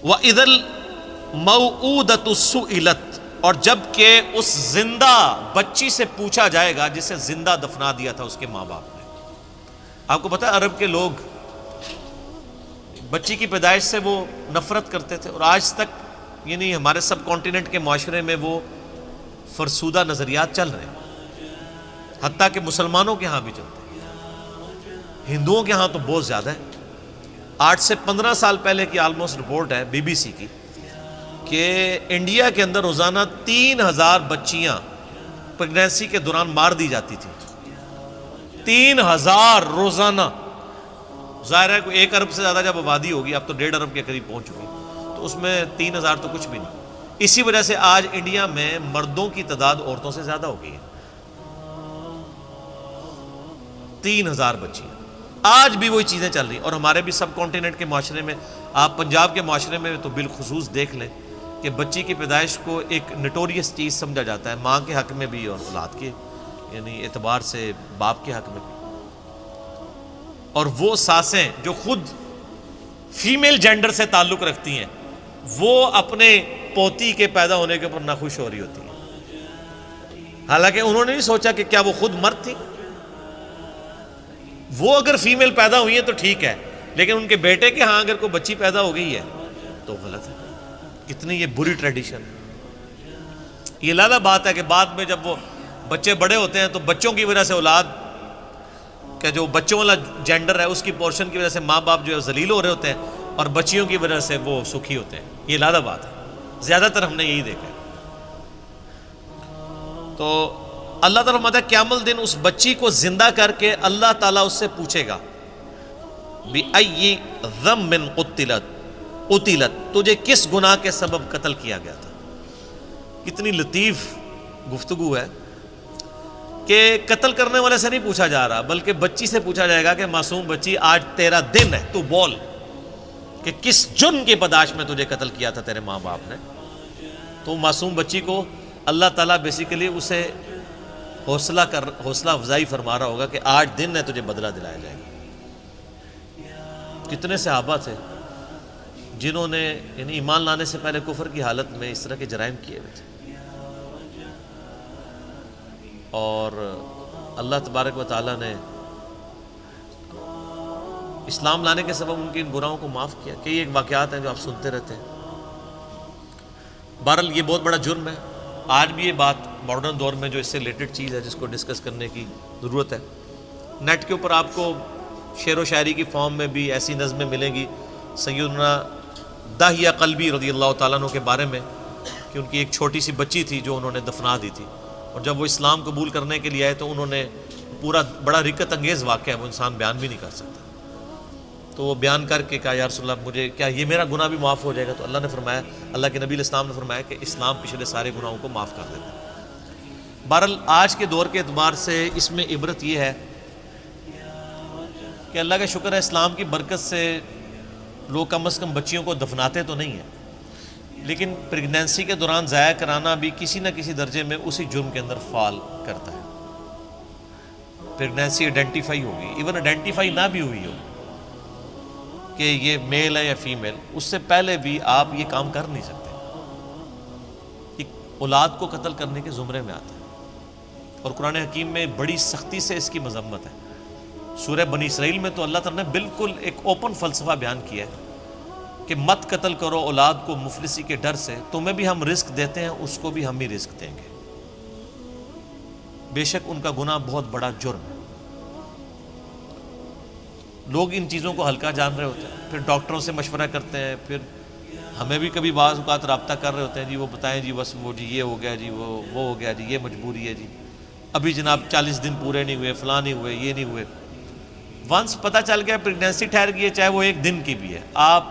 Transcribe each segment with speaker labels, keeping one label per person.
Speaker 1: وَإِذَا الْمَوْعُودَةُ سُئِلَتْ، اور جب کہ اس زندہ بچی سے پوچھا جائے گا جسے زندہ دفنا دیا تھا اس کے ماں باپ نے۔ آپ کو پتہ ہے عرب کے لوگ بچی کی پیدائش سے وہ نفرت کرتے تھے، اور آج تک یعنی ہمارے سب کانٹیننٹ کے معاشرے میں وہ فرسودہ نظریات چل رہے ہیں، حتیٰ کہ مسلمانوں کے ہاں بھی چلتے ہیں، ہندوؤں کے ہاں تو بہت زیادہ ہے۔ 8 سے 15 سال پہلے کی آلموسٹ رپورٹ ہے BBC کی کہ انڈیا کے اندر روزانہ 3000 بچیاں پریگنینسی کے دوران مار دی جاتی تھی۔ 3000 روزانہ۔ ظاہر ہے کہ 1 ارب سے زیادہ جب آبادی ہوگی، اب تو 1.5 ارب کے قریب پہنچ چکی، تو اس میں 3000 تو کچھ بھی نہیں۔ اسی وجہ سے آج انڈیا میں مردوں کی تعداد عورتوں سے زیادہ ہو گئی ہے۔ 3000 بچیاں، آج بھی وہی چیزیں چل رہی ہیں، اور ہمارے بھی سب کانٹیننٹ کے معاشرے میں، آپ پنجاب کے معاشرے میں تو بالخصوص دیکھ لیں کہ بچی کی پیدائش کو ایک نٹوریس چیز سمجھا جاتا ہے، ماں کے حق میں بھی اور اولاد کے یعنی اعتبار سے باپ کے حق میں بھی۔ اور وہ ساسیں جو خود فیمیل جینڈر سے تعلق رکھتی ہیں، وہ اپنے پوتی کے پیدا ہونے کے اوپر ناخوش ہو رہی ہوتی ہیں، حالانکہ انہوں نے نہیں سوچا کہ کیا وہ خود مرد تھی۔ وہ اگر فیمیل پیدا ہوئی ہے تو ٹھیک ہے، لیکن ان کے بیٹے کے ہاں اگر کوئی بچی پیدا ہو گئی ہے تو غلط ہے۔ کتنی یہ بری ٹریڈیشن۔ یہ علیحدہ بات ہے کہ بعد میں جب وہ بچے بڑے ہوتے ہیں تو بچوں کی وجہ سے اولاد کا جو بچوں والا جینڈر ہے اس کی پورشن کی وجہ سے ماں باپ جو ہے ذلیل ہو رہے ہوتے ہیں، اور بچیوں کی وجہ سے وہ سکھی ہوتے ہیں۔ یہ علیحدہ بات ہے، زیادہ تر ہم نے یہی دیکھا ہے۔ تو اللہ تعالیٰ فرماتا ہے قیامت دن اس بچی کو زندہ کر کے اللہ تعالیٰ اس سے پوچھے گا بِأَيِّ ذَنبٍ قُتِلَتْ، تجھے کس گناہ کے سبب قتل کیا گیا تھا۔ کتنی لطیف گفتگو ہے کہ قتل کرنے والے سے نہیں پوچھا جا رہا، بلکہ بچی سے پوچھا جائے گا کہ معصوم بچی آج تیرا دن ہے، تو بول کہ کس جرم کی پاداش میں تجھے قتل کیا تھا تیرے ماں باپ نے۔ تو معصوم بچی کو اللہ تعالیٰ بیسیکلی اسے حوصلہ افزائی فرما رہا ہوگا کہ آج دن ہے، تجھے بدلہ دلایا جائے گا۔ کتنے صحابہ تھے جنہوں نے یعنی ایمان لانے سے پہلے کفر کی حالت میں اس طرح کے جرائم کیے ہوئے تھے، اور اللہ تبارک و تعالیٰ نے اسلام لانے کے سبب ان کی ان گناہوں کو معاف کیا۔ کئی ایک واقعات ہیں جو آپ سنتے رہتے ہیں۔ بہرحال یہ بہت بڑا جرم ہے۔ آج بھی یہ بات ماڈرن دور میں جو اس سے ریلیٹڈ چیز ہے جس کو ڈسکس کرنے کی ضرورت ہے۔ نیٹ کے اوپر آپ کو شعر و شاعری کی فارم میں بھی ایسی نظمیں ملیں گی سیدنا داہیہ قلبی رضی اللہ تعالیٰ عنہ کے بارے میں، کہ ان کی ایک چھوٹی سی بچی تھی جو انہوں نے دفنا دی تھی، اور جب وہ اسلام قبول کرنے کے لیے آئے تو انہوں نے پورا بڑا رکت انگیز واقعہ ہے، وہ انسان بیان بھی نہیں کر سکتا، تو وہ بیان کر کے کہا یا رسول اللہ مجھے کیا یہ میرا گناہ بھی معاف ہو جائے گا؟ تو اللہ نے فرمایا، اللہ کے نبی علیہ السلام نے فرمایا کہ اسلام پچھلے سارے گناہوں کو معاف کر دیتا ہے۔ بہرحال آج کے دور کے اعتبار سے اس میں عبرت یہ ہے کہ اللہ کا شکر ہے اسلام کی برکت سے لوگ کم از کم بچیوں کو دفناتے تو نہیں ہیں، لیکن پریگنینسی کے دوران ضائع کرانا بھی کسی نہ کسی درجے میں اسی جرم کے اندر فال کرتا ہے۔ پریگنینسی آئیڈینٹیفائی ہوگی، ایون آئیڈینٹیفائی نہ بھی ہوئی ہو کہ یہ میل ہے یا فیمیل، اس سے پہلے بھی آپ یہ کام کر نہیں سکتے، کہ اولاد کو قتل کرنے کے زمرے میں آتا ہے، اور قرآن حکیم میں بڑی سختی سے اس کی مذمت ہے۔ سورہ بنی اسرائیل میں تو اللہ تعالیٰ نے بالکل ایک اوپن فلسفہ بیان کیا ہے کہ مت قتل کرو اولاد کو مفلسی کے ڈر سے، تمہیں بھی ہم رزق دیتے ہیں، اس کو بھی ہم ہی رزق دیں گے، بے شک ان کا گناہ بہت بڑا جرم ہے۔ لوگ ان چیزوں کو ہلکا جان رہے ہوتے ہیں، پھر ڈاکٹروں سے مشورہ کرتے ہیں، پھر ہمیں بھی کبھی بعض اوقات رابطہ کر رہے ہوتے ہیں، جی وہ بتائیں جی بس وہ جی یہ ہو گیا، جی وہ ہو گیا، جی یہ مجبوری ہے، جی ابھی جناب 40 دن پورے نہیں ہوئے، فلاں نہیں ہوئے، یہ نہیں ہوئے۔ ونس پتہ چل گیا پریگنینسی ٹھہر گئی ہے، چاہے وہ 1 دن کی بھی ہے، آپ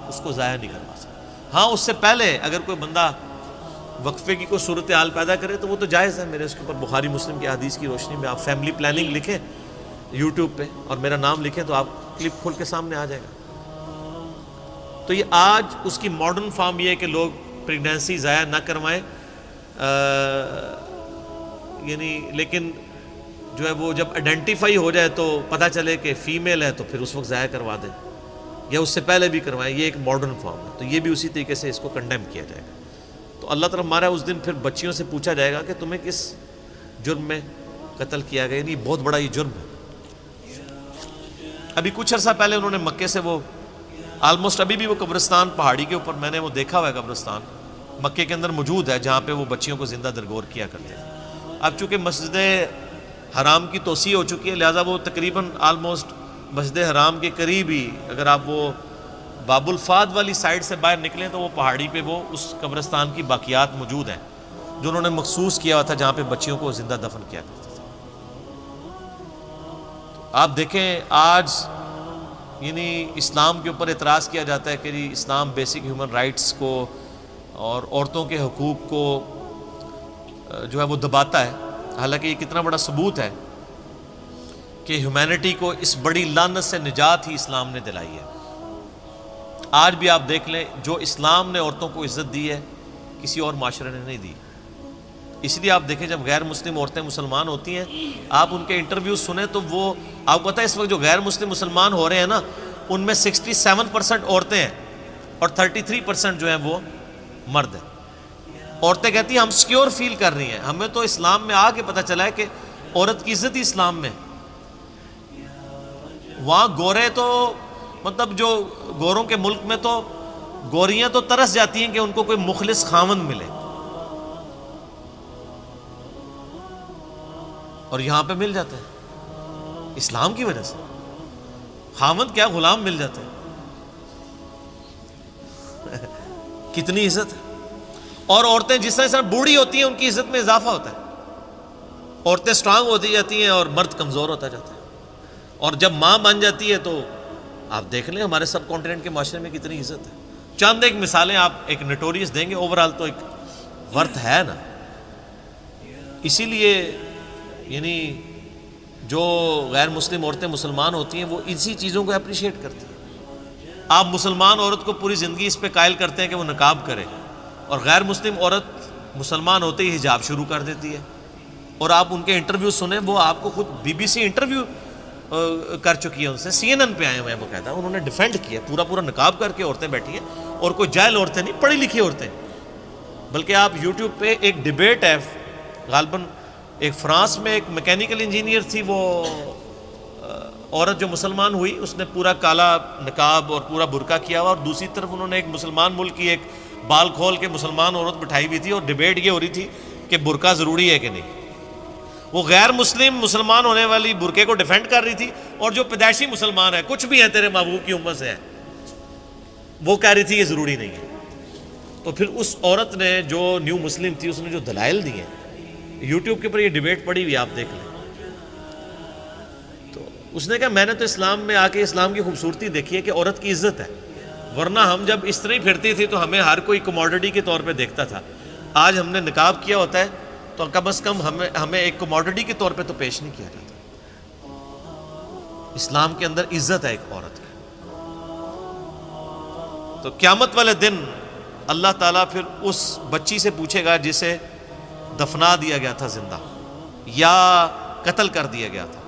Speaker 1: اس کو ضائع نہیں کروا سکتے۔ ہاں اس سے پہلے اگر کوئی بندہ وقفے کی کوئی صورتحال پیدا کرے تو وہ تو جائز ہے، میرے اس کے اوپر بخاری مسلم کی حدیث کی روشنی میں آپ فیملی پلاننگ لکھیں یوٹیوب پہ اور میرا نام لکھیں تو آپ کلپ کھول کے سامنے آ جائے گا۔ تو یہ آج اس کی ماڈرن فارم یہ ہے کہ لوگ پریگنینسی ضائع نہ کروائیں، یعنی لیکن جو ہے وہ جب آئیڈینٹیفائی ہو جائے تو پتہ چلے کہ فیمیل ہے تو پھر اس وقت ضائع کروا دیں۔ یا اس سے پہلے بھی کروائیں، یہ ایک ماڈرن فارم ہے، تو یہ بھی اسی طریقے سے اس کو کنڈیم کیا جائے گا۔ تو اللہ تعالیٰ ہمارا اس دن پھر بچیوں سے پوچھا جائے گا کہ تمہیں کس جرم میں قتل کیا گیا، یعنی بہت بڑا یہ جرم ہے۔ ابھی کچھ عرصہ پہلے انہوں نے مکے سے وہ آلموسٹ ابھی بھی وہ قبرستان پہاڑی کے اوپر میں نے وہ دیکھا ہوا ہے، قبرستان مکے کے اندر موجود ہے جہاں پہ وہ بچیوں کو زندہ درگور کیا کرتے تھے۔ اب چونکہ مسجد حرام کی توسیع ہو چکی ہے، لہٰذا وہ تقریباً آلموسٹ مسجد حرام کے قریب ہی، اگر آپ وہ باب الفاد والی سائڈ سے باہر نکلیں تو وہ پہاڑی پہ وہ اس قبرستان کی باقیات موجود ہیں جو انہوں نے مخصوص کیا ہوا تھا جہاں پہ بچیوں کو زندہ دفن کیا کرتے تھے۔ آپ دیکھیں آج یعنی اسلام کے اوپر اعتراض کیا جاتا ہے کہ جی اسلام بیسک ہیومن رائٹس کو اور عورتوں کے حقوق کو جو ہے وہ دباتا ہے، حالانکہ یہ کتنا بڑا ثبوت ہے کہ ہیومینٹی کو اس بڑی لعنت سے نجات ہی اسلام نے دلائی ہے۔ آج بھی آپ دیکھ لیں جو اسلام نے عورتوں کو عزت دی ہے کسی اور معاشرے نے نہیں دی۔ اس لیے آپ دیکھیں جب غیر مسلم عورتیں مسلمان ہوتی ہیں، آپ ان کے انٹرویوز سنیں تو وہ آپ کو پتہ ہے اس وقت جو غیر مسلم مسلمان ہو رہے ہیں نا، ان میں 67% عورتیں ہیں اور 33% جو ہیں وہ مرد ہیں۔ عورتیں کہتی ہیں ہم سیکیور فیل کر رہی ہیں، ہمیں تو اسلام میں آ کے پتہ چلا ہے کہ عورت کی عزت ہی اسلام میں۔ وہاں گورے تو مطلب جو گوروں کے ملک میں تو گوریاں تو ترس جاتی ہیں کہ ان کو کوئی مخلص خاوند ملے، اور یہاں پہ مل جاتا ہے اسلام کی وجہ سے۔ خاوند کیا غلام مل جاتے ہیں کتنی عزت ہے۔ اور عورتیں جس طرح بوڑھی ہوتی ہیں ان کی عزت میں اضافہ ہوتا ہے، عورتیں سٹرانگ ہوتی جاتی ہیں اور مرد کمزور ہوتا جاتا ہے، اور جب ماں بن جاتی ہے تو آپ دیکھ لیں ہمارے سب کانٹیننٹ کے معاشرے میں کتنی عزت ہے۔ چند ایک مثالیں آپ ایک نٹوریس دیں گے، اوورال تو ایک ورتھ ہے نا۔ اسی لیے یعنی جو غیر مسلم عورتیں مسلمان ہوتی ہیں وہ اسی چیزوں کو اپریشیٹ کرتی ہیں۔ آپ مسلمان عورت کو پوری زندگی اس پہ قائل کرتے ہیں کہ وہ نقاب کرے، اور غیر مسلم عورت مسلمان ہوتے ہی حجاب شروع کر دیتی ہے، اور آپ ان کے انٹرویو سنیں، وہ آپ کو خود BBC انٹرویو کر چکی ہے، ان سے CNN پہ آئے ہوئے ہیں باقاعدہ، انہوں نے ڈیفینڈ کیا پورا نقاب کر کے عورتیں بیٹھی ہیں، اور کوئی جاہل عورتیں نہیں، پڑھی لکھی عورتیں۔ بلکہ آپ یوٹیوب پہ ایک ڈیبیٹ ہے، غالباً ایک فرانس میں ایک میکینیکل انجینئر تھی، وہ عورت جو مسلمان ہوئی اس نے پورا کالا نقاب اور پورا برقع کیا ہوا، اور دوسری طرف انہوں نے ایک مسلمان ملک کی ایک بال کھول کے مسلمان عورت بٹھائی ہوئی تھی، اور ڈیبیٹ یہ ہو رہی تھی کہ برقع ضروری ہے کہ نہیں۔ وہ غیر مسلم مسلمان ہونے والی برقعے کو ڈیفینڈ کر رہی تھی، اور جو پیدائشی مسلمان ہے کچھ بھی ہے تیرے محبوب کی امت سے ہے، وہ کہہ رہی تھی یہ ضروری نہیں ہے۔ تو پھر اس عورت نے جو نیو مسلم تھی اس نے جو دلائل دیے ہیں، یوٹیوب کے اوپر یہ ڈیبیٹ پڑی ہوئی آپ دیکھ لیں، تو اس نے کہا میں نے تو اسلام میں آ کے اسلام کی خوبصورتی دیکھی ہے کہ عورت کی عزت ہے، ورنہ ہم جب اس طرح ہی پھرتی تھی تو ہمیں ہر کوئی کموڈٹی کے طور پہ دیکھتا تھا۔ آج ہم نے نقاب کیا ہوتا ہے تو کم از کم ہمیں ایک کموڈٹی کے طور پہ تو پیش نہیں کیا جاتا۔ اسلام کے اندر عزت ہے ایک عورت کی۔ تو قیامت والے دن اللہ تعالیٰ پھر اس بچی سے پوچھے گا جسے دفنا دیا گیا تھا زندہ یا قتل کر دیا گیا تھا،